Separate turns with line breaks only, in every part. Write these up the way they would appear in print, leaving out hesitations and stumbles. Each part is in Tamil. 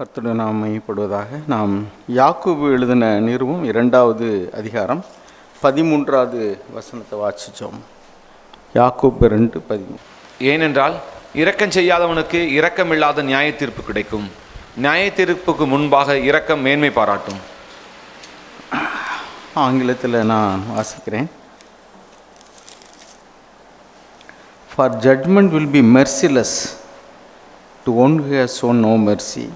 கர்த்தருடைய நாமம் மையப்படுவதாக. நாம் யாக்கோபு எழுதின நிருபம் 2வது அதிகாரம் 13வது வசனத்தை வாசித்தோம். யாக்கோபு 2:13.
ஏனென்றால் இரக்கம் செய்யாதவனுக்கு இரக்கமில்லாத நியாய தீர்ப்பு கிடைக்கும். நியாய தீர்ப்புக்கு முன்பாக இரக்கம் மேன்மை பாராட்டும்.
ஆங்கிலத்தில் நான் வாசிக்கிறேன். For judgment will be merciless to one who has shown no mercy.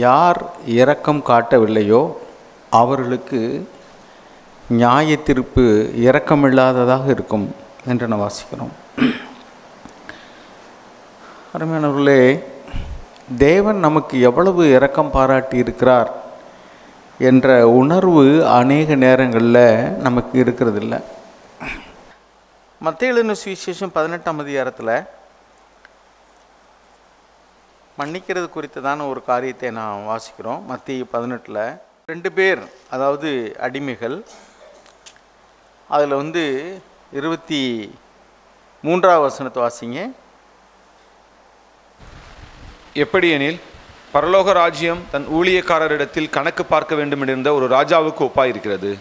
யார் இரக்கம் காட்டவில்லையோ அவர்களுக்கு நியாய தீர்ப்பு இரக்கமில்லாததாக இருக்கும் என்று நான் வாசிக்கிறோம். அருமையானவர்களே, தேவன் நமக்கு எவ்வளவு இரக்கம் பாராட்டி இருக்கிறார் என்ற உணர்வு அநேக நேரங்களில் நமக்கு இருக்கிறதில்ல. மத்தேயு எழுதின சுவிசேஷம் 18ஆம் அதிகாரத்தில் மன்னிக்கிறது குறித்ததான ஒரு காரியத்தை நான் வாசிக்கிறோம். மத்தேயு 18 2 பேர், அதாவது அடிமைகள், அதில் 23வது வசனத்தை வாசிங்க.
எப்படியெனில் பரலோக ராஜ்யம் தன் ஊழியக்காரரிடத்தில் கணக்கு பார்க்க வேண்டும் என்ற ஒரு ராஜாவுக்கு ஒப்பாயிருக்கிறது.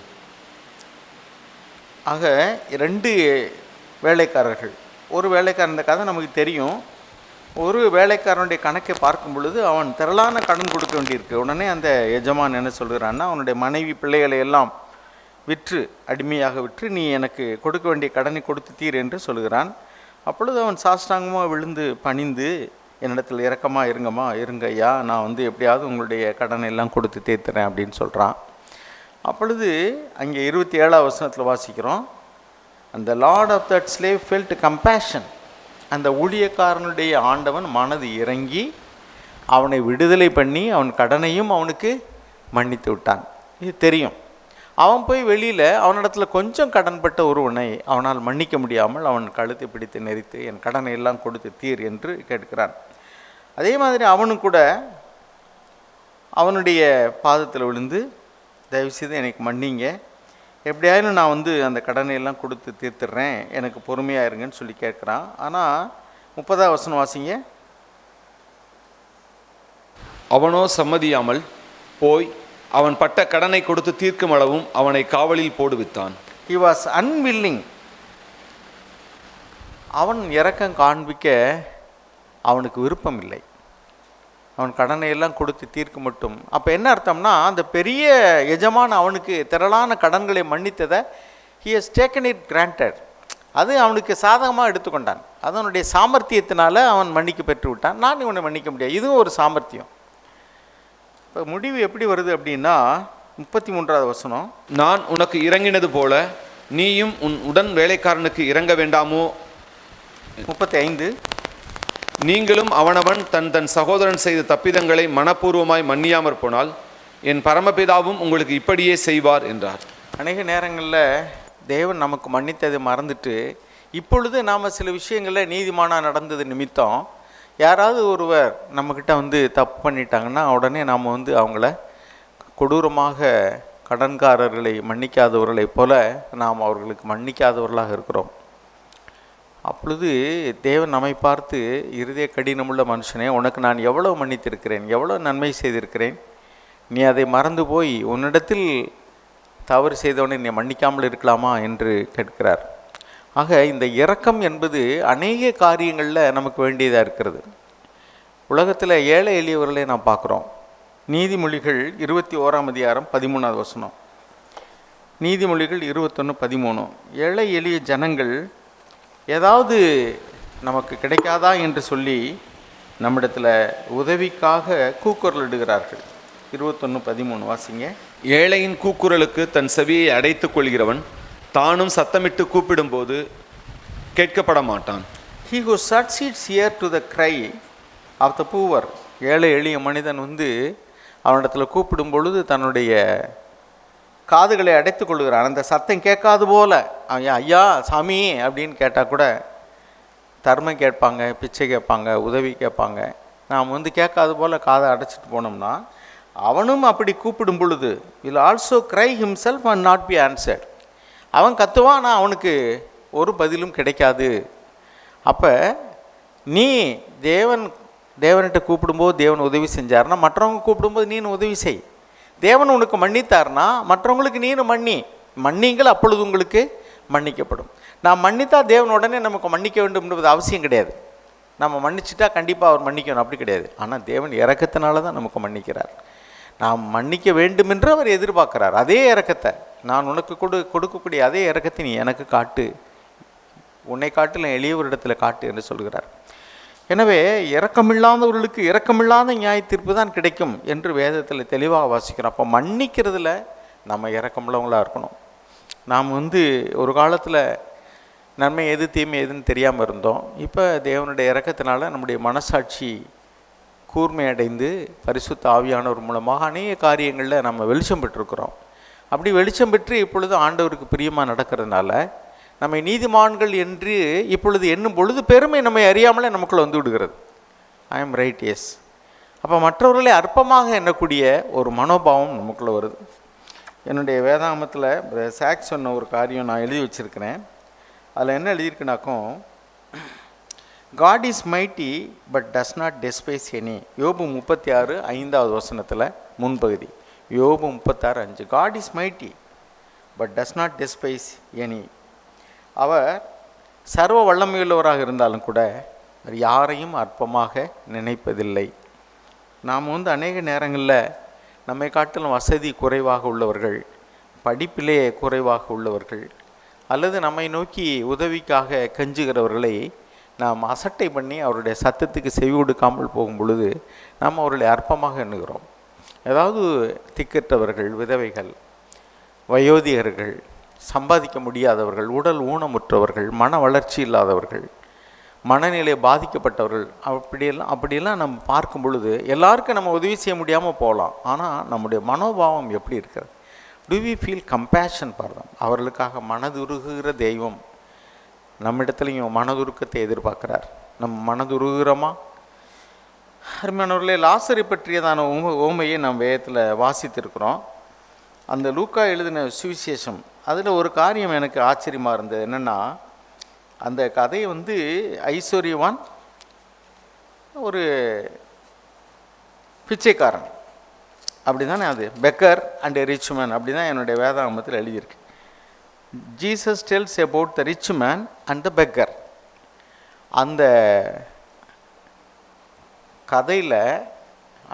ஆக 2 வேலைக்காரர்கள். ஒரு வேலைக்காரன், இந்த கதை நமக்கு தெரியும். ஒரு வேலைக்காரனுடைய கணக்கை பார்க்கும் பொழுது அவன் திரளான கடன் கொடுக்க வேண்டியிருக்கு. உடனே அந்த எஜமான் என்ன சொல்கிறான்னா, அவனுடைய மனைவி பிள்ளைகளை எல்லாம் விற்று, அடிமையாக விற்று, நீ எனக்கு கொடுக்க வேண்டிய கடனை கொடுத்து தீர் என்று சொல்கிறான். அப்பொழுது அவன் சாஷ்டாங்கமாக விழுந்து பணிந்து, என்னிடத்தில் இரக்கமாக இருங்க ஐயா, நான் எப்படியாவது உங்களுடைய கடனை எல்லாம் கொடுத்து தீர்த்துறேன் அப்படின்னு சொல்கிறான். அப்பொழுது அங்கே 27வது வசனத்தில் வாசிக்கிறோம், அந்த lord of that slave felt compassion. அந்த ஊழியக்காரனுடைய ஆண்டவன் மனது இறங்கி அவனை விடுதலை பண்ணி அவன் கடனையும் அவனுக்கு மன்னித்து விட்டான். இது தெரியும். அவன் போய் வெளியில் அவனிடத்துல கொஞ்சம் கடன்பட்ட ஒருவனை அவனால் மன்னிக்க முடியாமல் அவன் கழுத்தை பிடித்து நெரித்து, என் கடனை எல்லாம் கொடுத்து தீர் என்று கேட்கிறான். அதே மாதிரி அவனும் கூட அவனுடைய பாதத்தில் விழுந்து, தயவுசெய்து எனக்கு மன்னிங்க, எப்படியாயிலும் நான் அந்த கடனை எல்லாம் கொடுத்து தீர்த்துடுறேன், எனக்கு பொறுமையாக இருங்கன்னு சொல்லி கேட்குறான். ஆனால் 30வது வசனம் வாசிங்க.
அவனோ சம்மதியாமல் போய் அவன் பட்ட கடனை கொடுத்து தீர்க்கும் அளவும் அவனை காவலில் போடுவித்தான்.
He was unwilling. அவன் இரக்கம் காண்பிக்க அவனுக்கு விருப்பம் இல்லை. அவன் கடனை எல்லாம் கொடுத்து தீர்க்க மட்டும். அப்போ என்ன அர்த்தம்னா, அந்த பெரிய எஜமான் அவனுக்கு திரளான கடன்களை மன்னித்ததை he has taken it granted. அது அவனுக்கு சாதகமாக எடுத்துக்கொண்டான். அதனுடைய சாமர்த்தியத்தினால அவன் மன்னிக்க பெற்று விட்டான். நான் இவனை மன்னிக்க முடியாது. இதுவும் ஒரு சாமர்த்தியம். இப்போ முடிவு எப்படி வருது அப்படின்னா, 33வது வசனம்,
நான் உனக்கு இறங்கினது போல நீயும் உன் உடன் வேலைக்காரனுக்கு இறங்க வேண்டாமோ.
35,
நீங்களும் அவனவன் தன் தன் சகோதரன் செய்த தப்பிதங்களை மனப்பூர்வமாய் மன்னியாமற் போனால் என் பரமபிதாவும் உங்களுக்கு இப்படியே செய்வார் என்றார்.
அநேக நேரங்களில் தேவன் நமக்கு மன்னித்ததை மறந்துட்டு, இப்பொழுது நாம் சில விஷயங்களில் நீதிமானாக நடந்தது நிமித்தம் யாராவது ஒருவர் நம்மக்கிட்ட தப்பு பண்ணிட்டாங்கன்னா உடனே நாம் அவங்கள கொடூரமாக கடன்காரர்களை மன்னிக்காதவர்களைப் போல நாம் அவர்களுக்கு மன்னிக்காதவர்களாக இருக்கிறோம். அப்பொழுது தேவன் நம்மை பார்த்து, இருதய கடினமுள்ள மனுஷனே, உனக்கு நான் எவ்வளோ மன்னித்திருக்கிறேன், எவ்வளோ நன்மை செய்திருக்கிறேன், நீ அதை மறந்து போய் உன்னிடத்தில் தவறு செய்தவனை நீ மன்னிக்காமல் இருக்கலாமா என்று கேட்கிறார். ஆக இந்த இரக்கம் என்பது அநேக காரியங்களில் நமக்கு வேண்டியதாக இருக்கிறது. உலகத்தில் ஏழை எளியவர்களை நாம் பார்க்குறோம். நீதிமொழிகள் 21ஆம் அதிகாரம் 13வது வசனம். நீதிமொழிகள் 21:13. ஏழை எளிய ஜனங்கள் ஏதாவது நமக்கு கிடைக்காதா என்று சொல்லி நம்மிடத்தில் உதவிக்காக கூக்குரலிடுகிறார்கள். 21:13 வாசிங்க.
ஏழையின் கூக்குரலுக்கு தன் செவியை அடைத்துக் கொள்கிறவன் தானும் சத்தமிட்டு கூப்பிடும்போது கேட்கப்பட மாட்டான்.
He who succeeds here to the cry of the poor. ஏழை எளிய மனிதன் அவனிடத்தில் கூப்பிடும் பொழுது தன்னுடைய காதுகளை அடைத்து கொள்கிறான். அந்த சத்தம் கேட்காது போல, ஐயா சாமி அப்படின்னு கேட்டால் கூட தர்மம் கேட்பாங்க, பிச்சை கேட்பாங்க, உதவி கேட்பாங்க. நாம் கேட்காது போல் காதை அடைச்சிட்டு போனோம்னா அவனும் அப்படி கூப்பிடும் பொழுது will also cry himself and not be answered. அவன் கத்துவான், ஆனால் அவனுக்கு ஒரு பதிலும் கிடைக்காது. அப்போ நீ தேவன் தேவன்கிட்ட கூப்பிடும்போது தேவன் உதவி செஞ்சாருன்னா மற்றவங்க கூப்பிடும்போது நீனு உதவி செய். தேவன் உனக்கு மன்னித்தார்னா மற்றவங்களுக்கு நீனு மன்னிங்கள், அப்பொழுது உங்களுக்கு மன்னிக்கப்படும். நான் மன்னித்தா தேவன் உடனே நமக்கு மன்னிக்க வேண்டும்ன்றது அவசியம் கிடையாது. நம்ம மன்னிச்சிட்டா கண்டிப்பாக அவர் மன்னிக்கணும், அப்படி கிடையாது. ஆனால் தேவன் இரக்கத்தினால தான் நமக்கு மன்னிக்கிறார். நாம் மன்னிக்க வேண்டும் என்று அவர் எதிர்பார்க்கிறார். அதே இரக்கத்தை நான் உனக்கு கொடுக்கக்கூடிய அதே இரக்கத்தை நீ எனக்கு காட்டு, உன்னை காட்டில் எளியவரிடத்தில் காட்டு என்று சொல்கிறார். எனவே இரக்கமில்லாதவர்களுக்கு இரக்கமில்லாத நியாய தீர்ப்பு தான் கிடைக்கும் என்று வேதத்தில் தெளிவாக வாசிக்கிறோம். அப்போ மன்னிக்கிறதுல நம்ம இரக்கமுள்ளவங்களாக இருக்கணும். நாம் ஒரு காலத்தில் நன்மை எது தீமை எதுன்னு தெரியாமல் இருந்தோம். இப்போ தேவனுடைய இரக்கத்தினால நம்முடைய மனசாட்சி கூர்மையடைந்து பரிசுத்த ஆவியானவர் மூலமாக அநேக காரியங்களில் நம்ம வெளிச்சம் பெற்றிருக்கிறோம். அப்படி வெளிச்சம் பெற்று இப்பொழுது ஆண்டவருக்கு பிரியமாக நடக்கிறதுனால நம்மை நீதிமான்கள் என்று இப்பொழுது எண்ணும் பொழுது பெருமை நம்மை அறியாமலே நமக்குள்ளே விடுகிறது. I am right, yes. அப்போ மற்றவர்களை அற்பமாக எண்ணக்கூடிய ஒரு மனோபாவம் நமக்குள்ளே வருது. என்னுடைய வேதாகமத்தில் சாக்ஸ் சொன்ன ஒரு காரியம் நான் எழுதி வச்சுருக்கிறேன். அதில் என்ன எழுதியிருக்குனாக்கும், God is mighty but does not despise any. யோபு 36 5வது வசனத்தில் முன்பகுதி. யோபு 36 5. God is mighty but does not despise any. அவர் சர்வ வல்லமையுள்ளவராக இருந்தாலும் கூட யாரையும் அற்பமாக நினைப்பதில்லை. நாம் அநேக நேரங்களில் நம்மை காட்டிலும் வசதி குறைவாக உள்ளவர்கள், படிப்பிலே குறைவாக உள்ளவர்கள், அல்லது நம்மை நோக்கி உதவிக்காக கெஞ்சுகிறவர்களை நாம் அசட்டை பண்ணி அவருடைய சத்தத்துக்கு செவி கொடுக்காமல் போகும் பொழுது நாம் அவர்களை அற்பமாக எண்ணுகிறோம். ஏதாவது திக்கற்றவர்கள், விதவைகள், வயோதிகர்கள், சம்பாதிக்க முடியாதவர்கள், உடல் ஊனமுற்றவர்கள், மன வளர்ச்சி இல்லாதவர்கள், மனநிலை பாதிக்கப்பட்டவர்கள், அப்படியெல்லாம் நம்ம பார்க்கும் பொழுது எல்லாருக்கும் நம்ம உதவி செய்ய முடியாமல் போகலாம். ஆனால் நம்முடைய மனோபாவம் எப்படி இருக்கிறது? Do we feel compassion for them? அவர்களுக்காக மனதுருகுகிற தெய்வம் நம்மிடத்துலையும் மனதுருக்கத்தை எதிர்பார்க்குறார். நம்ம மனதுருகிறோமா? அருமையானவர்களே, லாசரை பற்றியதான ஓமையை நாம் வேதத்தில் வாசித்திருக்கிறோம். அந்த லூக்கா எழுதின சுவிசேஷம், அதில் ஒரு காரியம் எனக்கு ஆச்சரியமாக இருந்தது. என்னென்னா, அந்த கதை ஐஸ்வர்யவான், ஒரு பிச்சைக்காரன், அப்படி தானே? அது பெக்கர் அண்ட் ரிச் மேன், அப்படி தான் என்னுடைய வேதாகமத்தில் எழுதியிருக்கு. Jesus tells about the rich man and the beggar. அந்த கதையில்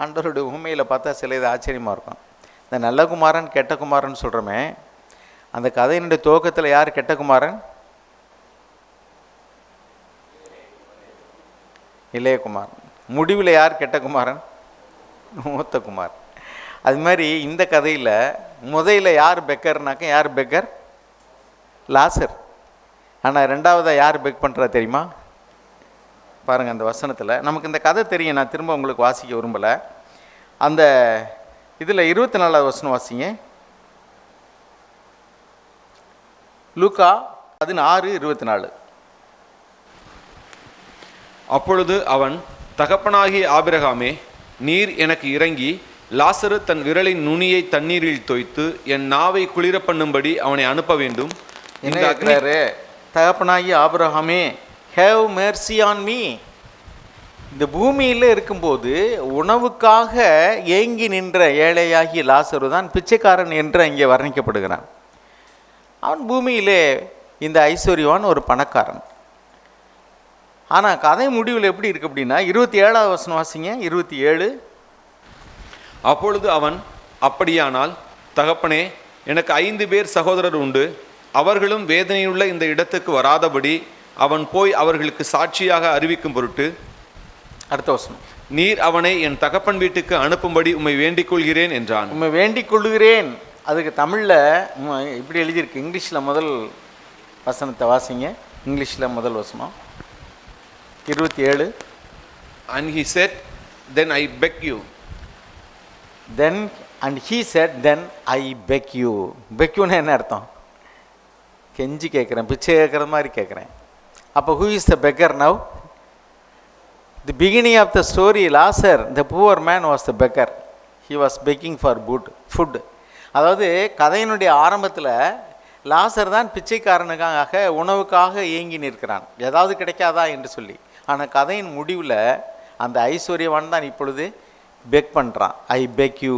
ஆண்டவருடைய உண்மையில் பார்த்தா சில இது ஆச்சரியமாக இருக்கும். இந்த நல்ல குமாரன் கெட்ட குமாரன் சொல்கிறோமே, அந்த கதையினுடைய துவக்கத்தில் யார் கெட்ட குமாரன்? இளையகுமாரன். முடிவில் யார் கெட்ட குமாரன்? மூத்த குமார். அது மாதிரி இந்த கதையில் முதல்ல யார் பெக்கர்னாக்க, யார் பெக்கர்? லாசர். ஆனால் ரெண்டாவதாக யார் பெக் பண்ணுறா தெரியுமா? பாருங்கள் அந்த வசனத்தில். நமக்கு இந்த கதை தெரியும், நான் திரும்ப உங்களுக்கு வாசிக்க விரும்பலை. அந்த இதில் 24வது வசனம் வாசிங்க. லூக்கா 16:24.
அப்பொழுது அவன், தகப்பனாகிய ஆபிரகாமே, நீர் எனக்கு இறங்கி லாசரு தன் விரலின் நுனியை தண்ணீரில் தோய்த்து என் நாவை குளிர பண்ணும்படி அவனை அனுப்ப வேண்டும்.
தகப்பனாகிய ஆபிரகாமே, ஹேவ் மெர்சி ஆன் மீ. இந்த பூமியில் இருக்கும்போது உணவுக்காக ஏங்கி நின்ற ஏழையாகிய லாசரு தான் பிச்சைக்காரன் என்று அங்கே வர்ணிக்கப்படுகிறான். அவன் பூமியிலே இந்த ஐஸ்வர்யவான் ஒரு பணக்காரன். ஆனால் கதை முடிவில் எப்படி இருக்கு அப்படின்னா, 27வது வசனம் வாசிங்க. 27.
அப்பொழுது அவன், அப்படியானால் தகப்பனே, எனக்கு 5 பேர் சகோதரர் உண்டு. அவர்களும் வேதனையுள்ள இந்த இடத்துக்கு வராதபடி அவன் போய் அவர்களுக்கு சாட்சியாக அறிவிக்கும் பொருட்டு,
அடுத்த வசனம்,
நீர் அவனை என் தகப்பன் வீட்டுக்கு அனுப்பும்படி உம்மை வேண்டிக் கொள்கிறேன் என்றான்.
உம்மை வேண்டிக் கொள்கிறேன். அதுக்கு தமிழில் இப்படி எழுதியிருக்கு. இங்கிலீஷில் முதல் வசனத்தை வாசிங்க. இங்கிலீஷில் முதல் வசனம் 27.
And he said, then I beg you.
Then and he said, then I beg you. பெக்யூன்னு என்ன அர்த்தம்? கெஞ்சி கேட்குறேன், பிச்சை கேட்குற மாதிரி கேட்குறேன். அப்போ who is the beggar now? The beginning of the story, Lazar, the poor man, was the beggar. He was begging for food. அதாவது கதையினுடைய ஆரம்பத்தில் லாசர் தான் பிச்சைக்காரனுக்காக உணவுக்காக ஏங்கி நிற்கிறான், ஏதாவது கிடைக்காதா என்று சொல்லி. ஆனால் கதையின் முடிவில் அந்த ஐஸ்வர்யவான் தான் இப்பொழுது பெக் பண்ணுறான். ஐ பெக் யூ,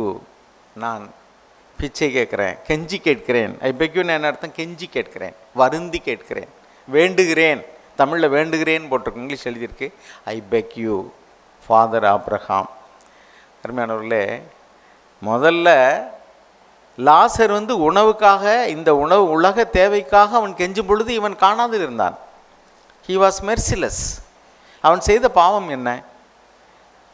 நான் பிச்சை கேட்குறேன், கெஞ்சி கேட்கிறேன். ஐ பெக் யூன்னு என்ன அர்த்தம்? கெஞ்சி கேட்கிறேன், வருந்தி கேட்கிறேன், வேண்டுகிறேன். தமிழில் வேண்டுகிறேன் போட்டிருக்கு, இங்கிலீஷ் எழுதியிருக்கு. ஐ பெக் யூ ஃபாதர் ஆப்ரஹாம். அருமையானவர்களே, முதல்ல லாசர் உணவுக்காக, இந்த உலக தேவைக்காக அவன் கெஞ்சும் பொழுது இவன் காணாது இருந்தான். He was merciless. அவன் செய்த பாவம் என்ன?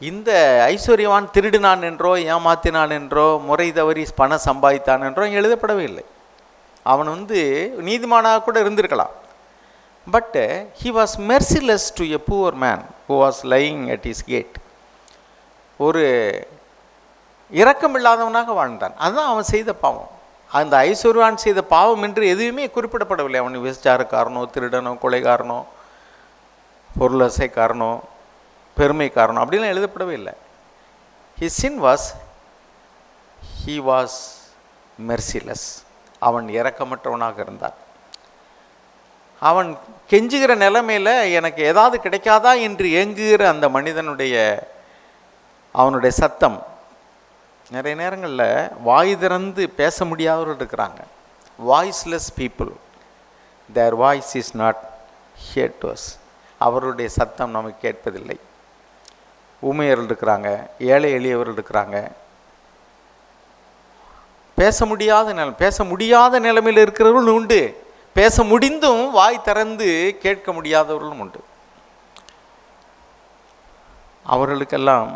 இந்த ஐஸ்வர்யவான் திருடினான் என்றோ, ஏமாத்தினான் என்றோ, முறை தவறி பணம் சம்பாதித்தான் என்றோ எழுதப்படவே இல்லை. அவன் நீதிமானாக கூட இருந்திருக்கலாம். But he was merciless to a poor man who was lying at his gate. ஒரு இரக்கம் இல்லாதவனாக வாழ்ந்தான். அதுதான் அவன் செய்த பாவம். அந்த ஐஸ்வர்யான் செய்த பாவம் என்று எதுவுமே குறிப்பிடப்படவில்லை. அவன் விபச்சாரக்காரனோ, திருடனோ, கொலைகாரனோ, பொருளசைக்காரனோ, பெருமைக்காரனோ அப்படிலாம் எழுதப்படவே இல்லை. His sin was he was merciless. அவன் இரக்கமற்றவனாக இருந்தான். அவன் கெஞ்சுகிற நிலைமையில் எனக்கு ஏதாவது கிடைக்காதா என்று ஏங்குகிற அந்த மனிதனுடைய அவனுடைய சத்தம், நிறைய நேரங்களில் வாய் திறந்து பேச முடியாதவர்கள் இருக்கிறாங்க. Voiceless people, there voice is not heard to us. அவருடைய சத்தம் நமக்கு கேட்பதில்லை. ஊமையர்கள் இருக்கிறாங்க, ஏழை எளியவர்கள் இருக்கிறாங்க. பேச முடியாத நிலைமையில் இருக்கிறவர்களும் உண்டு. பேச முடிந்தும் வாய் திறந்து கேட்க முடியாதவர்களும் உண்டு. அவர்களுக்கெல்லாம்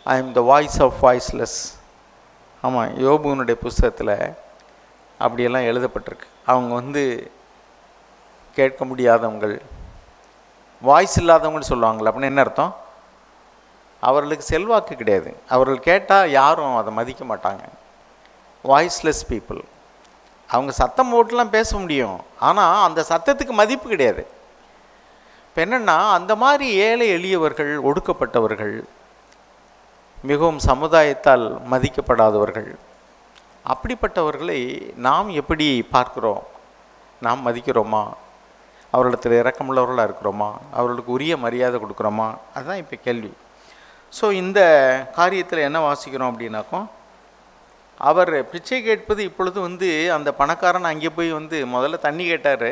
I am the voice of voiceless. ஆமாம், யோபுனுடைய புஸ்தகத்தில் அப்படியெல்லாம் எழுதப்பட்டிருக்கு. அவங்க கேட்க முடியாதவங்கள், வாய்ஸ் இல்லாதவங்கன்னு சொல்லுவாங்களே. அப்படின்னு என்ன அர்த்தம்? அவர்களுக்கு செல்வாக்கு கிடையாது. அவர்கள் கேட்டால் யாரும் அதை மதிக்க மாட்டாங்க. Voiceless people. அவங்க சத்தம் போட்டுலாம் பேச முடியும், ஆனால் அந்த சத்தத்துக்கு மதிப்பு கிடையாது. இப்போ என்னென்னா, அந்த மாதிரி ஏழை எளியவர்கள், ஒடுக்கப்பட்டவர்கள், மிகவும் சமுதாயத்தால் மதிக்கப்படாதவர்கள், அப்படிப்பட்டவர்களை நாம் எப்படி பார்க்கிறோம்? நாம் மதிக்கிறோமா? அவர்களிடத்தில் இரக்கமுள்ளவர்களாக இருக்கிறோமா? அவர்களுக்கு உரிய மரியாதை கொடுக்குறோமா? அதுதான் இப்போ கேள்வி. ஸோ இந்த காரியத்தில் என்ன வாசிக்கிறோம் அப்படின்னாக்கோ, அவர் பிச்சை கேட்பது இப்பொழுது அந்த பணக்காரன் அங்கே போய் முதல்ல தண்ணி கேட்டார்,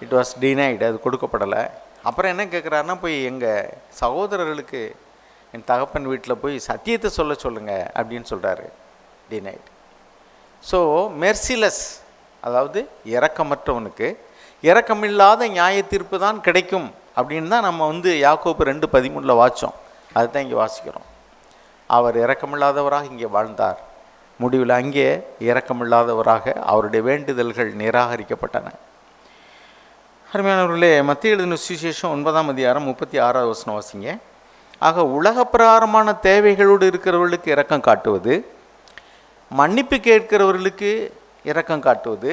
இட் வாஸ் டினைடு, அது கொடுக்கப்படலை. அப்புறம் என்ன கேட்குறாருன்னா, போய் எங்கள் சகோதரர்களுக்கு என் தகப்பன் வீட்டில் போய் சத்தியத்தை சொல்லுங்கள் அப்படின்னு சொல்கிறாரு. டினைடு. ஸோ மெர்சிலஸ், அதாவது இரக்கமற்றவனுக்கு இரக்கமில்லாத நியாய தீர்ப்பு தான் கிடைக்கும் அப்படின்னு தான் நம்ம யாக்கோபு 2:13 வாச்சோம். அதுதான் இங்கே வாசிக்கிறோம். அவர் இரக்கமில்லாதவராக இங்கே வாழ்ந்தார். முடிவில் அங்கே இரக்கமில்லாதவராக அவருடைய வேண்டுதல்கள் நிராகரிக்கப்பட்டன. அருமையானவர்களே, மத்திய எழுதின சுவிசேஷம் 9:36 வாசிங்க. ஆக உலக பிரகாரமான தேவைகளோடு இருக்கிறவர்களுக்கு இரக்கம் காட்டுவது, மன்னிப்பு கேட்கிறவர்களுக்கு இரக்கம் காட்டுவது,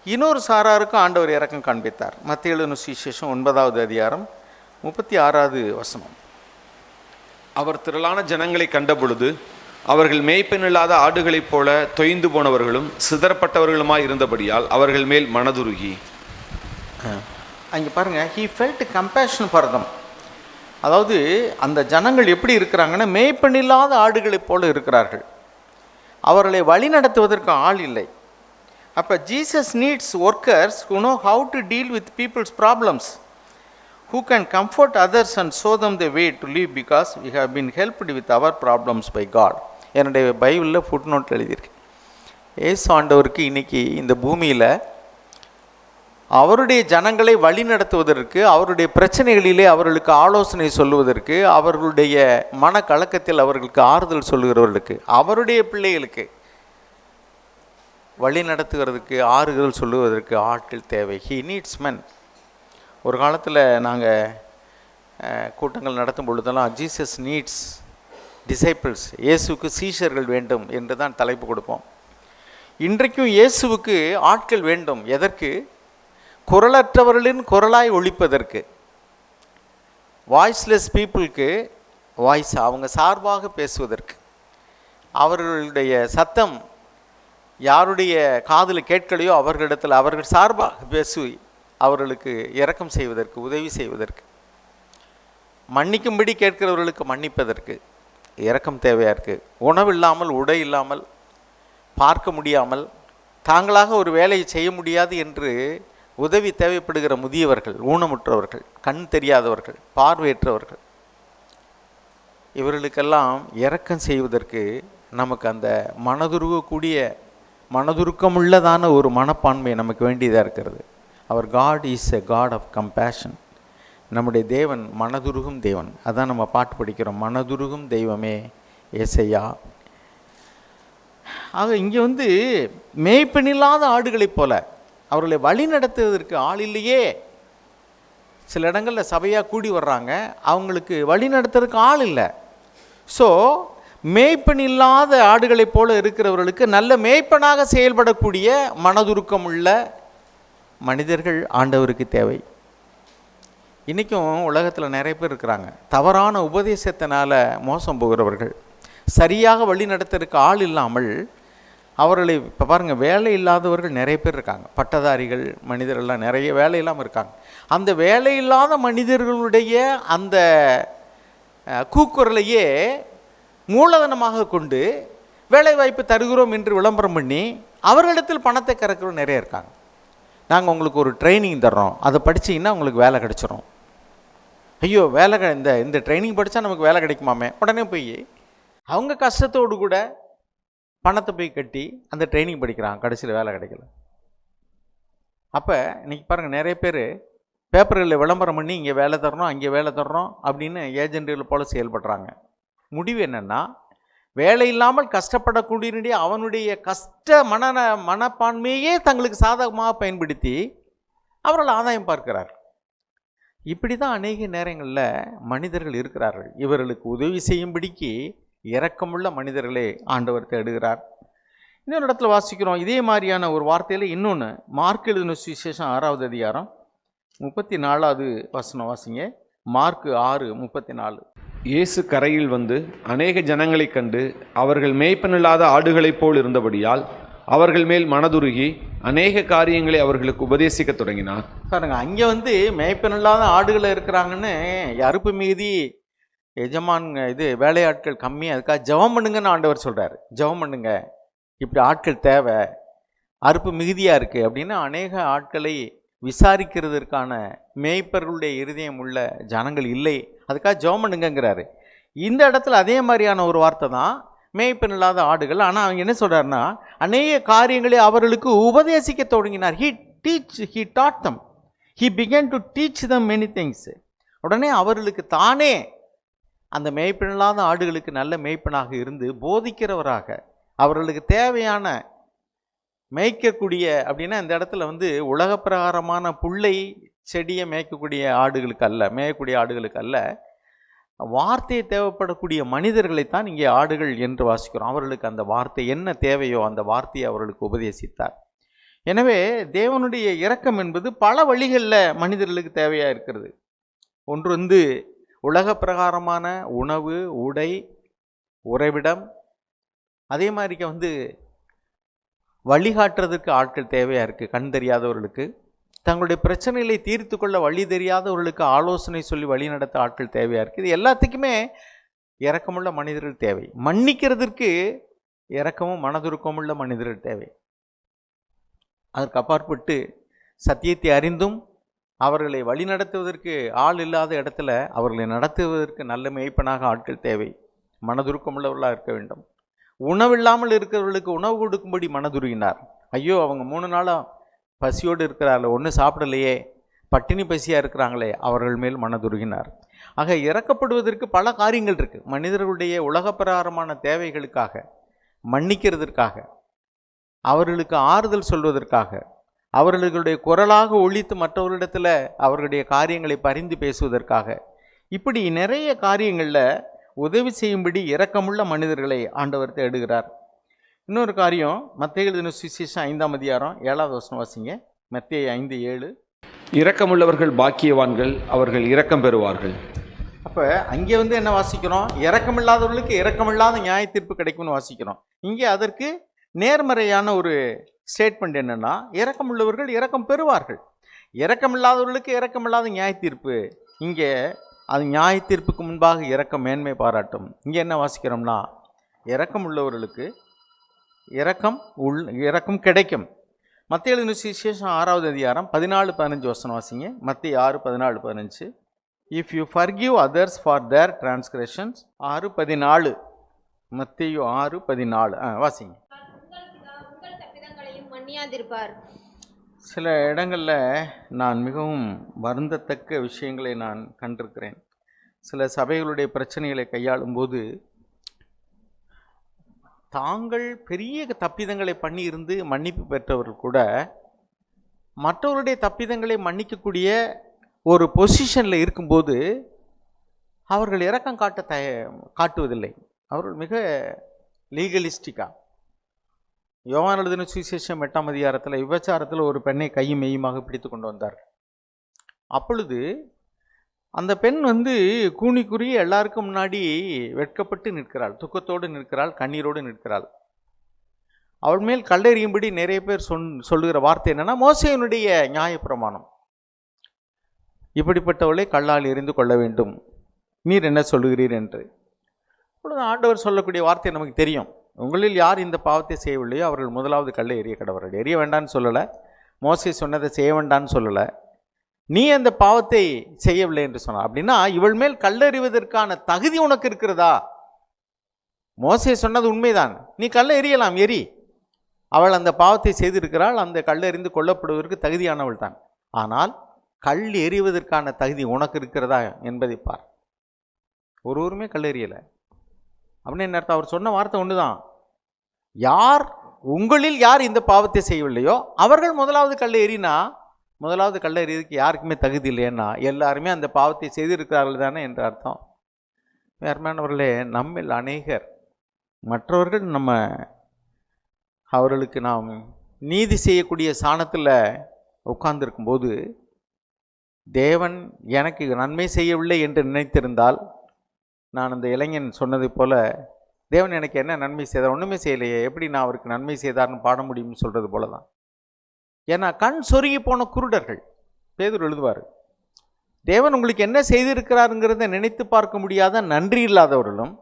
இன்னொரு சாராருக்கும் ஆண்டவர் இரக்கம் காண்பித்தார். மத்திய எழுதின சுவிசேஷம் 9:36.
அவர் திரளான ஜனங்களை கண்டபொழுது அவர்கள் மேய்ப்பனில்லாத ஆடுகளைப் போல தொய்ந்து போனவர்களும் சிதறப்பட்டவர்களுமாய் இருந்தபடியால் அவர்கள் மேல் மனதுருகி.
அங்கே பாருங்கள், he felt compassion for them. அதாவது அந்த ஜனங்கள் எப்படி இருக்கிறாங்கன்னா, மேய்ப்பனில்லாத ஆடுகளைப் போல இருக்கிறார்கள். அவர்களை வழி நடத்துவதற்கு ஆள் இல்லை. அப்போ Jesus needs workers who know how to deal with people's problems, who can comfort others and show them the way to live, because we have been helped with our problems by God. என்னுடைய பைபிளில் ஃபுட் நோட் எழுதியிருக்கு. ஏசு ஆண்டவருக்கு இன்றைக்கி இந்த பூமியில் அவருடைய ஜனங்களை வழி நடத்துவதற்கு, அவருடைய பிரச்சனைகளிலே அவர்களுக்கு ஆலோசனை சொல்லுவதற்கு, அவர்களுடைய மனக்கலக்கத்தில் அவர்களுக்கு ஆறுதல் சொல்லுகிறவர்களுக்கு, அவருடைய பிள்ளைகளுக்கு வழி நடத்துகிறதுக்கு, ஆறுதல் சொல்லுவதற்கு ஆட்கள் தேவை. ஹீ நீட்ஸ் மென். ஒரு காலத்தில் நாங்கள் கூட்டங்கள் நடத்தும் பொழுதெல்லாம் ஜீசஸ் நீட்ஸ் டிசைபிள்ஸ், இயேசுவுக்கு சீஷர்கள் வேண்டும் என்று தான் தலைப்பு கொடுப்போம். இன்றைக்கும் இயேசுவுக்கு ஆட்கள் வேண்டும். எதற்கு? குரலற்றவர்களின் குரலாய் ஒழிப்பதற்கு. வாய்ஸ்லெஸ் பீப்புளுக்கு வாய்ஸ், அவங்க சார்பாக பேசுவதற்கு, அவர்களுடைய சத்தம் யாருடைய காதில் கேட்கலையோ அவர்களிடத்தில் அவர்கள் சார்பாக பேசி அவர்களுக்கு இரக்கம் செய்வதற்கு, உதவி செய்வதற்கு. மன்னிக்கும்படி கேட்கிறவர்களுக்கு மன்னிப்பதற்கு இரக்கம் தேவையாக இருக்குது. உணவு இல்லாமல், உடை இல்லாமல், பார்க்க முடியாமல், தாங்களாக ஒரு வேலையை செய்ய முடியாது என்று உதவி தேவைப்படுகிற முதியவர்கள், ஊனமுற்றவர்கள், கண் தெரியாதவர்கள், பார்வையற்றவர்கள், இவர்களுக்கெல்லாம் இரக்கம் செய்வதற்கு நமக்கு அந்த மனதுருக்கமுள்ளதான ஒரு மனப்பான்மை நமக்கு வேண்டியதாக இருக்கிறது. அவர் God is a God of compassion. நம்முடைய தேவன் மனதுருகும் தேவன். அதான் நம்ம பாட்டு படிக்கிறோம், மனதுருகும் தெய்வமே ஏசையா. ஆக இங்கே மேய்ப்பனில்லாத ஆடுகளைப் போல அவர்களை வழி நடத்துவதற்கு ஆள் இல்லையே. சில இடங்களில் சபையாக கூடி வர்றாங்க, அவங்களுக்கு வழி நடத்துறதுக்கு ஆள் இல்லை. ஸோ மேய்ப்பன் இல்லாத ஆடுகளைப் போல இருக்கிறவர்களுக்கு நல்ல மேய்ப்பனாக செயல்படக்கூடிய மனதுருக்கம் உள்ள மனிதர்கள் ஆண்டவருக்கு தேவை. இன்றைக்கும் உலகத்தில் நிறைய பேர் இருக்கிறாங்க, தவறான உபதேசத்தினால மோசம் போகிறவர்கள், சரியாக வழி நடத்துறதுக்கு ஆள் இல்லாமல் அவர்களை இப்போ பாருங்கள், வேலை இல்லாதவர்கள் நிறைய பேர் இருக்காங்க, பட்டதாரிகள் மனிதர்கள்லாம் நிறைய வேலை இல்லாமல் இருக்காங்க. அந்த வேலை இல்லாத மனிதர்களுடைய அந்த கூக்குரலையே மூலதனமாக கொண்டு வேலை வாய்ப்பு தருகிறோம் என்று விளம்பரம் பண்ணி அவர்களிடத்தில் பணத்தை கறக்கிறோம் நிறைய இருக்காங்க. நாங்கள் உங்களுக்கு ஒரு ட்ரைனிங் தர்றோம், அதை படிச்சிங்கன்னா உங்களுக்கு வேலை கிடைச்சிரும். ஐயோ வேலை இந்த ட்ரைனிங் படித்தா நமக்கு வேலை கிடைக்குமாமே, உடனே போய் அவங்க கஷ்டத்தோடு கூட பணத்தை போய் கட்டி அந்த ட்ரைனிங் படிக்கிறாங்க, கடைசியில் வேலை கிடைக்கல. அப்போ இன்றைக்கி பாருங்கள், நிறைய பேர் பேப்பர்களில் விளம்பரம் பண்ணி இங்கே வேலை தர்றோம், அங்கே வேலை தர்றோம் அப்படின்னு ஏஜென்ட்டுகள் போல் செயல்படுறாங்க. முடிவு என்னென்னா, வேலை இல்லாமல் கஷ்டப்படக்கூடிய அவனுடைய கஷ்ட மனப்பான்மையே தங்களுக்கு சாதகமாக பயன்படுத்தி அவர்கள் ஆதாயம் பார்க்கிறார். இப்படி தான் அநேக நேரங்களில் மனிதர்கள் இருக்கிறார்கள். இவர்களுக்கு உதவி செய்யும்படிக்கு இரக்கமுள்ள மனிதர்களே ஆண்டவர் தேடுகிறார். இன்னொரு இடத்துல வாசிக்கிறோம் இதே மாதிரியான ஒரு வார்த்தையில் இன்னொன்று, மார்க் எழுதின சுவிசேஷம் 6வது அதிகாரம் 34வது வசனம் வாசிங்க. மார்க் 6:34.
இயேசு கரையில் வந்து அநேக ஜனங்களைக் கண்டு அவர்கள் மேய்ப்பனில்லாத ஆடுகளைப் போல் இருந்தபடியால் அவர்கள் மேல் மனதுருகி அநேக காரியங்களை அவர்களுக்கு உபதேசிக்க தொடங்கினார்.
பாருங்க, அங்கே மேய்ப்பனில்லாத ஆடுகள் இருக்கிறாங்கன்னு அறுப்பு மீதி எஜமான் வேலையாட்கள் கம்மி, அதுக்காக ஜெபம் பண்ணுங்கன்னு ஆண்டவர் சொல்கிறார். ஜெபம் பண்ணுங்க, இப்படி ஆட்கள் தேவை, அறுப்பு மிகுதியாக இருக்குது அப்படின்னு அநேக ஆட்களை விசாரிக்கிறதுக்கான மேய்ப்பர்களுடைய இருதயம் உள்ள ஜனங்கள் இல்லை, அதுக்காக ஜெபம் பண்ணுங்கிறாரு. இந்த இடத்துல அதே மாதிரியான ஒரு வார்த்தை தான், மேய்ப்பன் இல்லாத ஆடுகள். ஆனால் அவங்க என்ன சொல்கிறாருன்னா, அநேக காரியங்களை அவர்களுக்கு உபதேசிக்க தொடங்கினார். he taught them, he began to teach them many things. உடனே அவர்களுக்கு தானே அந்த மேய்ப்பனில்லாத ஆடுகளுக்கு நல்ல மேய்ப்பனாக இருந்து போதிக்கிறவராக, அவர்களுக்கு தேவையான மேய்க்கக்கூடிய, அப்படின்னா இந்த இடத்துல உலக பிரகாரமான புல்லை செடியை மேய்க்கக்கூடிய ஆடுகளுக்கு அல்ல, மேயக்கூடிய ஆடுகளுக்கு அல்ல, வார்த்தையை தேவைப்படக்கூடிய மனிதர்களைத்தான் இங்கே ஆடுகள் என்று வாசிக்கிறோம். அவர்களுக்கு அந்த வார்த்தை என்ன தேவையோ அந்த வார்த்தையை அவர்களுக்கு உபதேசித்தார். எனவே தேவனுடைய இரக்கம் என்பது பல வழிகளில் மனிதர்களுக்கு தேவையாக இருக்கிறது. ஒன்று உலக பிரகாரமான உணவு, உடை, உறைவிடம், அதே மாதிரிக்கு வழிகாட்டுறதுக்கு ஆட்கள் தேவையாக இருக்குது. கண் தெரியாதவர்களுக்கு, தங்களுடைய பிரச்சனைகளை தீர்த்து கொள்ள வழி தெரியாதவர்களுக்கு ஆலோசனை சொல்லி வழி நடத்த ஆட்கள் தேவையாக இருக்குது. இது எல்லாத்துக்குமே இரக்கமுள்ள மனிதர்கள் தேவை. மன்னிக்கிறதுக்கு இரக்கமும் மனதுருக்கமுள்ள மனிதர்கள் தேவை. அதற்கு அப்பாற்பட்டு சத்தியத்தை அறிந்தும் அவர்களை வழி நடத்துவதற்கு ஆள் இல்லாத இடத்துல அவர்களை நடத்துவதற்கு நல்ல மேய்ப்பனாக ஆட்கள் தேவை. மனதுருக்கமுள்ளவர்களாக இருக்க வேண்டும். உணவில்லாமல் இருக்கிறவர்களுக்கு உணவு கொடுக்கும்படி மனதுருகினார். ஐயோ, அவங்க 3 நாளாக பசியோடு இருக்கிறார்கள், ஒன்றும் சாப்பிடலையே, பட்டினி பசியாக இருக்கிறாங்களே, அவர்கள் மேல் மனதுருகினார். ஆக இறக்கப்படுவதற்கு பல காரியங்கள் இருக்குது. மனிதர்களுடைய உலக பிரகாரமான தேவைகளுக்காக, மன்னிக்கிறதுக்காக, அவர்களுக்கு ஆறுதல் சொல்வதற்காக, அவர்களுடைய குரலாக ஒலித்து மற்றவர்களிடத்தில் அவர்களுடைய காரியங்களை பரிந்து பேசுவதற்காக, இப்படி நிறைய காரியங்களில் உதவி செய்யும்படி இரக்கமுள்ள மனிதர்களை ஆண்டவர் தேடுகிறார். இன்னொரு காரியம், மத்தேயு எழுதின சுவிசேஷம் 5ஆம் அதிகாரம் 7வது வசனம் வாசிங்க. மத்தேயு 5:7.
இரக்கமுள்ளவர்கள் பாக்கியவான்கள், அவர்கள் இரக்கம் பெறுவார்கள்.
அப்போ அங்கே என்ன வாசிக்கிறோம்? இரக்கமில்லாதவர்களுக்கு இரக்கமில்லாத நியாய தீர்ப்பு கிடைக்கும்னு வாசிக்கிறோம். இங்கே அதற்கு நேர்மறையான ஒரு ஸ்டேட்மெண்ட் என்னன்னா, இரக்கமுள்ளவர்கள் இரக்கம் பெறுவார்கள். இரக்கமில்லாதவர்களுக்கு இரக்கமில்லாத நியாய தீர்ப்பு. இங்கே அது நியாய தீர்ப்புக்கு முன்பாக இரக்கம் மேன்மை பாராட்டும். இங்கே என்ன வாசிக்கிறோம்னா, இரக்கம் உள்ளவர்களுக்கு இரக்கம் கிடைக்கும். மத்திய எழுதின சுவிசேஷம் 6வது அதிகாரம் 14-15 வசனம் வாசிங்க. மத்திய 6:14-15. If you forgive others for their transgressions. 6:14. மத்திய 6:14 வாசிங்க. சில இடங்களில் நான் மிகவும் வருந்தத்தக்க விஷயங்களை நான் கண்டிருக்கிறேன். சில சபைகளுடைய பிரச்சனைகளை கையாளும் போது தாங்கள் பெரிய தப்பிதங்களை பண்ணி இருந்து மன்னிப்பு பெற்றவர்கள் கூட மற்றவருடைய தப்பிதங்களை மன்னிக்கக்கூடிய ஒரு பொசிஷனில் இருக்கும்போது அவர்கள் இரக்கம் காட்டுவதில்லை. அவர்கள் மிக லீகலிஸ்டிக்காக. யோவான் எழுதின சுவிசேஷம் 8ஆம் அதிகாரத்தில் விபச்சாரத்தில் ஒரு பெண்ணை கையும் மெய்யுமாக பிடித்து கொண்டு வந்தார். அப்பொழுது அந்த பெண் கூனி குறுகி எல்லாருக்கும் முன்னாடி வெட்கப்பட்டு நிற்கிறாள், துக்கத்தோடு நிற்கிறாள், கண்ணீரோடு நிற்கிறாள். அவள் மேல் கல்லெறியும்படி நிறைய பேர் சொல்லுகிற வார்த்தை என்னன்னா, மோசேயினுடைய நியாயப்பிரமாணம், இப்படிப்பட்டவளை கல்லால் எறிந்து கொள்ள வேண்டும், நீர் என்ன சொல்லுகிறீர் என்று. அப்பொழுது ஆண்டவர் சொல்லக்கூடிய வார்த்தை நமக்கு தெரியும். உங்களில் யார் இந்த பாவத்தை செய்யவில்லையோ அவர்கள் முதலாவது கல்லை எறிய கடவர்கள். எறிய வேண்டான்னு சொல்லலை, மோசே சொன்னதை செய்ய வேண்டான்னு சொல்லலை, நீ அந்த பாவத்தை செய்யவில்லை என்று சொன்னார். அப்படின்னா இவள் மேல் கல்லெறிவதற்கான தகுதி உனக்கு இருக்கிறதா? மோசே சொன்னது உண்மைதான், நீ கல்லை எறியலாம், எரி. அவள் அந்த பாவத்தை செய்திருக்கிறாள், அந்த கல்லெறிந்து கொல்லப்படுவதற்கு தகுதியானவள் தான். ஆனால் கல் எறிவதற்கான தகுதி உனக்கு இருக்கிறதா என்பதை பார். ஒருவருமே கல்லெறியலை. அப்படின்னு என்ன அர்த்தம்? அவர் சொன்ன வார்த்தை ஒன்று தான், உங்களில் யார் இந்த பாவத்தை செய்யவில்லையோ அவர்கள் முதலாவது கல்லை எறினா, முதலாவது கல்லை எறியதுக்கு யாருக்குமே தகுதி இல்லைன்னா எல்லாருமே அந்த பாவத்தை செய்திருக்கிறார்கள் தானே என்று அர்த்தம். வேறுமானவர்களே, நம்மில் அநேகர் மற்றவர்கள் அவர்களுக்கு நாம் நீதி செய்யக்கூடிய ஸ்தானத்தில் உட்கார்ந்துருக்கும்போது தேவன் எனக்கு நன்மை செய்யவில்லை என்று நினைத்திருந்தால், நான் அந்த இளைஞன் சொன்னது போல, தேவன் எனக்கு என்ன நன்மை செய்தார்? ஒன்றுமே செய்யலையே, எப்படி நான் அவருக்கு நன்மை செய்தார்னு பாட முடியும்னு சொல்கிறது போல தான். ஏன்னா கண் சொருகி போன குருடர்கள். பேதுரு எழுதுவார், தேவன் உங்களுக்கு என்ன செய்திருக்கிறாருங்கிறத நினைத்து பார்க்க முடியாத நன்றி இல்லாதவர்களும்,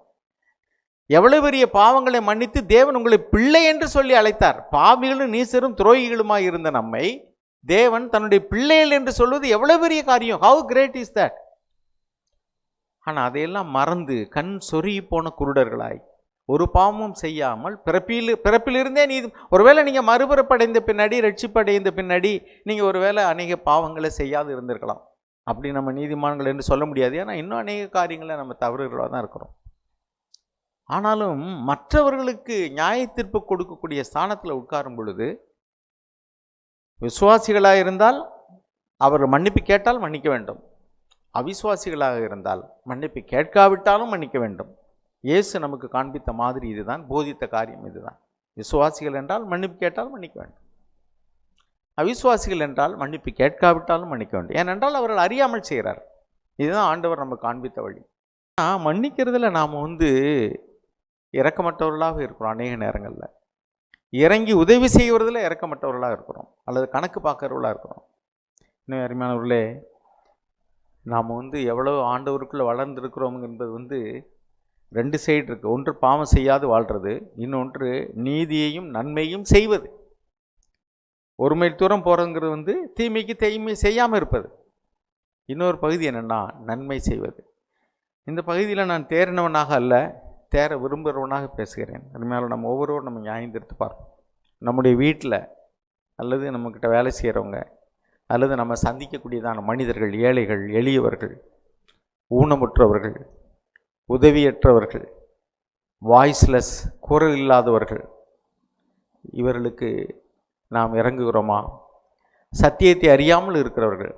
எவ்வளவு பெரிய பாவங்களை மன்னித்து தேவன் உங்களை பிள்ளை என்று சொல்லி அழைத்தார். பாவிகளும் நீசரும் துரோகிகளுமாய் இருந்த நம்மை தேவன் தன்னுடைய பிள்ளைகள் என்று சொல்வது எவ்வளவு பெரிய காரியம். How great is that? ஆனால் அதையெல்லாம் மறந்து கண் சொருகி போன குருடர்களாய் ஒரு பாவமும் செய்யாமல் பிறப்பிலிருந்தே ஒருவேளை நீங்கள் மறுபிறப்படைந்த பின்னாடி, ரட்சிப்படைந்த பின்னாடி நீங்கள் ஒருவேளை அநேக பாவங்களை செய்யாது இருந்திருக்கலாம். அப்படி நம்ம நீதிமான்கள் என்று சொல்ல முடியாது. ஏன்னா இன்னும் அநேக காரியங்களை நம்ம தவறுகளாக தான் இருக்கிறோம். ஆனாலும் மற்றவர்களுக்கு நியாய தீர்ப்பு கொடுக்கக்கூடிய ஸ்தானத்தில் உட்காரும் பொழுது விசுவாசிகளாக இருந்தால் அவர் மன்னிப்பு கேட்டால் மன்னிக்க வேண்டும், அவிசுவாசிகளாக இருந்தால் மன்னிப்பு கேட்காவிட்டாலும் மன்னிக்க வேண்டும். இயேசு நமக்கு காண்பித்த மாதிரி இதுதான், போதித்த காரியம் இதுதான். விசுவாசிகள் என்றால் மன்னிப்பு கேட்டால் மன்னிக்க வேண்டும், அவிசுவாசிகள் என்றால் மன்னிப்பு கேட்காவிட்டாலும் மன்னிக்க வேண்டும். ஏனென்றால் அவர்கள் அறியாமல் செய்கிறார். இதுதான் ஆண்டவர் நமக்கு காண்பித்த வழி. மன்னிக்கிறதுல நாம் இரக்கமற்றவர்களாக இருக்கிறோம். அநேக நேரங்களில் இறங்கி உதவி செய்வதில் இரக்கமற்றவர்களாக இருக்கிறோம், அல்லது கணக்கு பார்க்கறவர்களாக இருக்கிறோம். இன்னும் அருமையானவர்களே, நாம் எவ்வளோ ஆண்டவருக்குள்ளே வளர்ந்துருக்கிறோம் என்பது 2 சைடு இருக்குது. ஒன்று பாவம் செய்யாது வாழ்கிறது, இன்னொன்று நீதியையும் நன்மையும் செய்வது. ஒரு மைல் தூரம் போகிறதுங்கிறது தீமைக்கு தீமை செய்யாமல் இருப்பது. இன்னொரு பகுதி என்னென்னா நன்மை செய்வது. இந்த பகுதியில் நான் தேறினவனாக அல்ல, தேர விரும்புகிறவனாக பேசுகிறேன். அதுமாதிரி நம்ம ஒவ்வொருவரும் நம்ம நியாயந்திருத்து பார்ப்போம். நம்முடைய வீட்டில் அல்லது நம்மக்கிட்ட வேலை செய்கிறவங்க அல்லது நம்ம சந்திக்கக்கூடியதான மனிதர்கள், ஏழைகள், எளியவர்கள், ஊனமுற்றவர்கள், உதவியற்றவர்கள், வாய்ஸ்லெஸ், குரல் இல்லாதவர்கள், இவர்களுக்கு நாம் இறங்குகிறோமா? சத்தியத்தை அறியாமல் இருக்கிறவர்கள்,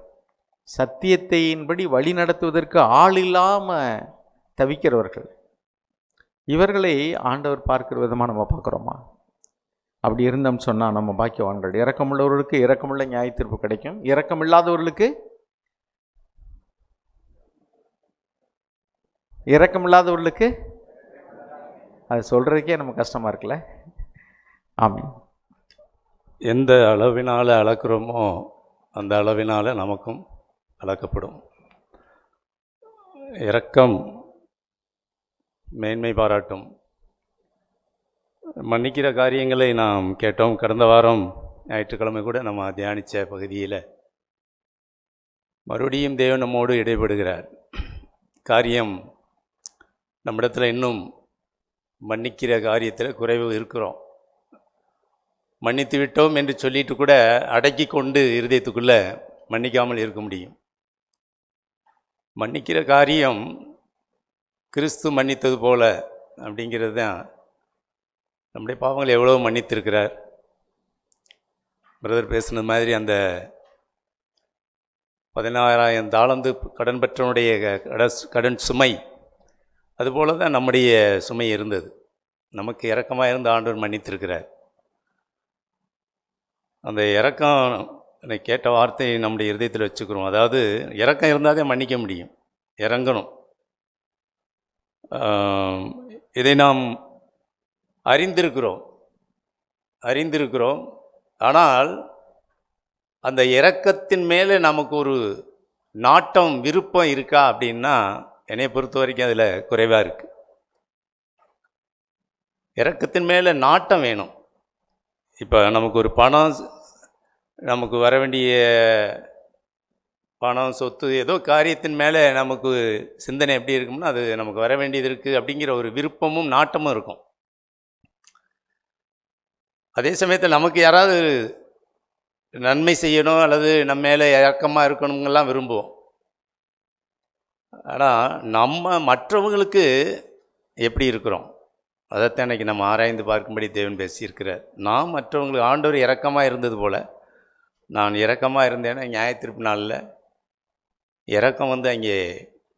சத்தியத்தையின்படி வழி நடத்துவதற்கு ஆள் இல்லாமல் தவிக்கிறவர்கள், இவர்களை ஆண்டவர் பார்க்கிற விதமாக நம்ம பார்க்குறோமா? அப்படி இருந்தோம்னு சொன்னால் நம்ம பாக்கியவான்கள். இரக்கமுள்ளவர்களுக்கு இரக்கமுள்ள நியாய தீர்ப்பு கிடைக்கும், இரக்கமில்லாதவர்களுக்கு அது சொல்கிறதுக்கே நமக்கு கஷ்டமாக இருக்குல்ல. ஆமாம்.
எந்த அளவினால் அளக்கிறோமோ அந்த அளவினால் நமக்கும் அளக்கப்படும். இரக்கம் மேன்மை பாராட்டும். மன்னிக்கிற காரியங்களை நாம் கேட்டோம். கடந்த வாரம் ஞாயிற்றுக்கிழமை கூட நம்ம தியானித்த பகுதியில் மறுபடியும் தேவன் நம்மோடு இடைபடுகிறார். காரியம் நம்மிடத்தில் இன்னும் மன்னிக்கிற காரியத்தில் குறைவு இருக்கிறோம். மன்னித்து விட்டோம் என்று சொல்லிட்டு கூட அடக்கி கொண்டு இருதயத்துக்குள்ளே மன்னிக்காமல் இருக்க முடியும். மன்னிக்கிற காரியம் கிறிஸ்து மன்னித்தது போல அப்படிங்கிறது தான். நம்முடைய பாவங்களை எவ்வளோ மன்னித்திருக்கிறார். பிரதர் பேசுனது மாதிரி அந்த 16,000 தாலந்து கடன் பெற்றவனுடைய கடன் சுமை அதுபோல தான் நம்முடைய சுமை இருந்தது. நமக்கு இரக்கமாக இருந்த ஆண்டவர் மன்னித்திருக்கிறார். அந்த இரக்கம் கேட்ட வார்த்தையை நம்முடைய இருதயத்தில் வச்சுக்கிறோம். அதாவது இரக்கம் இருந்தால் தான் மன்னிக்க முடியும், இறங்கணும். இதை நாம் அறிந்திருக்கிறோம். ஆனால் அந்த இரக்கத்தின் மேலே நமக்கு ஒரு நாட்டம், விருப்பம் இருக்கா அப்படின்னா என்னை பொறுத்த வரைக்கும் அதில் குறைவாக இருக்குது. இரக்கத்தின் மேலே நாட்டம் வேணும். இப்போ நமக்கு ஒரு பணம், நமக்கு வர வேண்டிய பணம், சொத்து, ஏதோ காரியத்தின் மேலே நமக்கு சிந்தனை எப்படி இருக்கும்னா அது நமக்கு வர வேண்டியது இருக்குது அப்படிங்கிற ஒரு விருப்பமும் நாட்டமும் இருக்கும். அதே சமயத்தில் நமக்கு யாராவது நன்மை செய்யணும் அல்லது நம்ம மேலே இறக்கமாக இருக்கணுங்கெல்லாம் விரும்புவோம். ஆனால் நம்ம மற்றவங்களுக்கு எப்படி இருக்கிறோம் அதைத்தான் இன்றைக்கி நம்ம ஆராய்ந்து பார்க்கும்படி தேவன் பேசியிருக்கிறார். நான் மற்றவங்களுக்கு ஆண்டவர் இரக்கமாக இருந்தது போல் நான் இரக்கமாக இருந்தேன்னா நியாயத்தீர்ப்பு நாளில் இரக்கம் அங்கே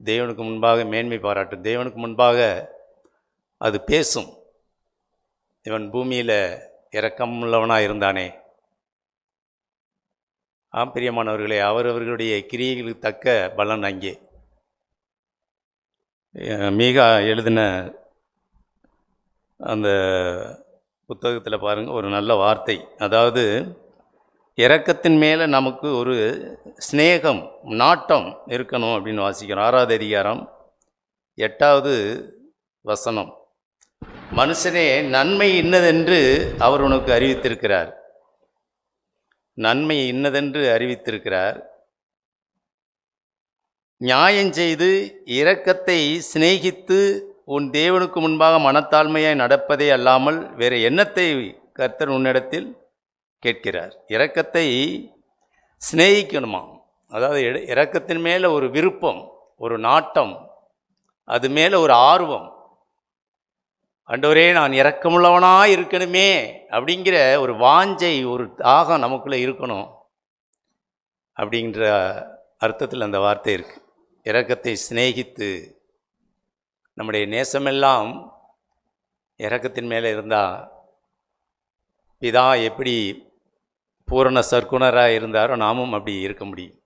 தேவனுக்கு முன்பாக மேன்மை பாராட்டும். தேவனுக்கு முன்பாக அது பேசும். இவன் பூமியில் இரக்கம் உள்ளவனாக இருந்தானே. பிரியமானவர்களே, அவரவர்களுடைய கிரியைகளுக்கு தக்க பலன் அங்கே. மீகா எழுதின அந்த புத்தகத்தில் பாருங்கள், ஒரு நல்ல வார்த்தை. அதாவது இரக்கத்தின் மேலே நமக்கு ஒரு ஸ்நேகம், நாட்டம் இருக்கணும் அப்படின்னு வாசிக்கிறோம். 6வது அதிகாரம் 8வது வசனம். மனுஷனே, நன்மை இன்னதென்று அவர் உனக்கு அறிவித்திருக்கிறார். நன்மை இன்னதென்று அறிவித்திருக்கிறார். நியாயம் செய்து இரக்கத்தை சிநேகித்து உன் தேவனுக்கு முன்பாக மனத்தாழ்மையாய் நடப்பதே அல்லாமல் வேறு எண்ணத்தை கர்த்தர் உன்னிடத்தில் கேட்கிறார். இரக்கத்தை சிநேகிக்கணுமா, அதாவது இரக்கத்தின் மேலே ஒரு விருப்பம், ஒரு நாட்டம், அது மேலே ஒரு ஆர்வம். ஆண்டவரே, நான் இரக்கமுள்ளவனாக இருக்கணுமே அப்படிங்கிற ஒரு வாஞ்சை, ஒரு தாகம் நமக்குள்ளே இருக்கணும் அப்படிங்கிற அர்த்தத்தில் அந்த வார்த்தை இருக்குது. இரக்கத்தை சிநேகித்து, நம்முடைய நேசமெல்லாம் இரக்கத்தின் மேலே இருந்தால் பிதா எப்படி பூரண சர்க்குணராக இருந்தாரோ நாமும் அப்படி இருக்க முடியும்.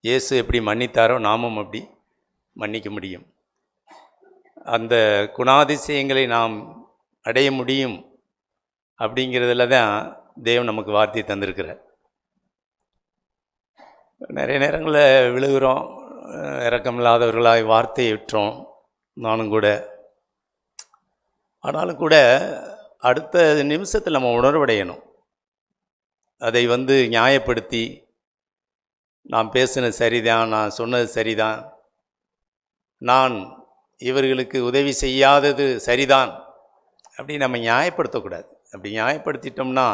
இயேசு எப்படி மன்னித்தாரோ நாமும் அப்படி மன்னிக்க முடியும். அந்த குணாதிசயங்களை நாம் அடைய முடியும் அப்படிங்கிறதுல தான் தேவன் நமக்கு வார்த்தையை தந்திருக்கிறார். நிறைய நேரங்களில் விழுகிறோம், இரக்கமில்லாதவர்களாய் வார்த்தையை விட்டுறோம், நானும் கூட. ஆனாலும் கூட அடுத்த நிமிஷத்தில் நம்ம உணர்வடையணும். அதை நியாயப்படுத்தி, நான் பேசினது சரிதான், நான் சொன்னது சரிதான், நான் இவர்களுக்கு உதவி செய்யாதது சரிதான் அப்படி நம்ம நியாயப்படுத்தக்கூடாது. அப்படி நியாயப்படுத்திட்டோம்னா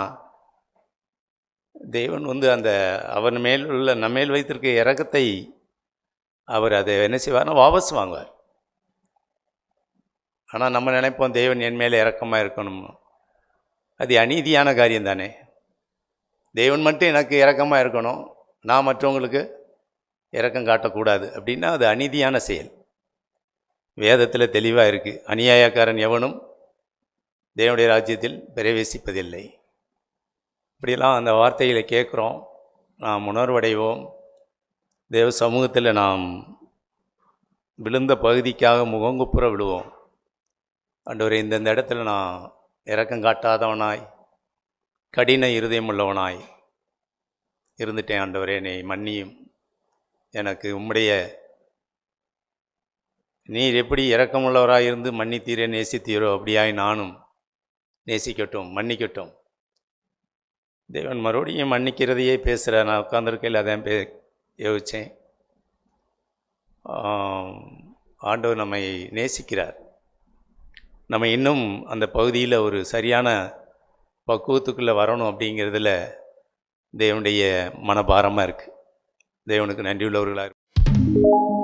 தேவன் அந்த அவன் மேல் உள்ள நம்ம மேல் வைத்திருக்க இரக்கத்தை அவர் அதை என்ன செய்வார்னா வாபஸ் வாங்குவார். ஆனால் நம்ம நினைப்போம் தேவன் என் மேலே இரக்கமாக இருக்கணும். அது அநீதியான காரியம் தானே. தேவன் மட்டும் எனக்கு இரக்கமாக இருக்கணும், நான் மற்றவங்களுக்கு இரக்கம் காட்டக்கூடாது அப்படின்னா அது அநீதியான செயல். வேதத்தில் தெளிவாக இருக்குது, அநியாயக்காரன் எவனும் தேவனுடைய ராஜ்யத்தில் பிரவேசிப்பதில்லை. இப்படியெல்லாம் அந்த வார்த்தைகளை கேட்குறோம், நாம் உணர்வடைவோம். தேவ சமூகத்தில் நாம் விழுந்த பகுதிக்காக முகங்குப்புற விடுவோம். ஆண்டவரே, இந்த இடத்துல நான் இரக்கம் காட்டாதவனாய், கடின இருதயம் உள்ளவனாய் இருந்துட்டேன். ஆண்டவரே, என்னை மன்னியும். எனக்கு உம்முடைய நீர் எப்படி இரக்கமுள்ளவராக இருந்து மன்னித்தீரே நேசித்தீரோ அப்படியாய் நானும் நேசிக்கட்டும், மன்னிக்கட்டும். தேவன் மறுபடியும் மன்னிக்கிறதையே பேசுகிற. நான் உட்காந்துருக்கையில் அதான் யோசித்தேன். ஆண்டவர் நம்மை நேசிக்கிறார். நம்ம இன்னும் அந்த பகுதியில் ஒரு சரியான பக்குவத்துக்குள்ளே வரணும் அப்படிங்கிறதுல தேவனுடைய மனபாரமாக இருக்குது. தேவனுக்கு நன்றி உள்ளவர்களாக இருக்கு.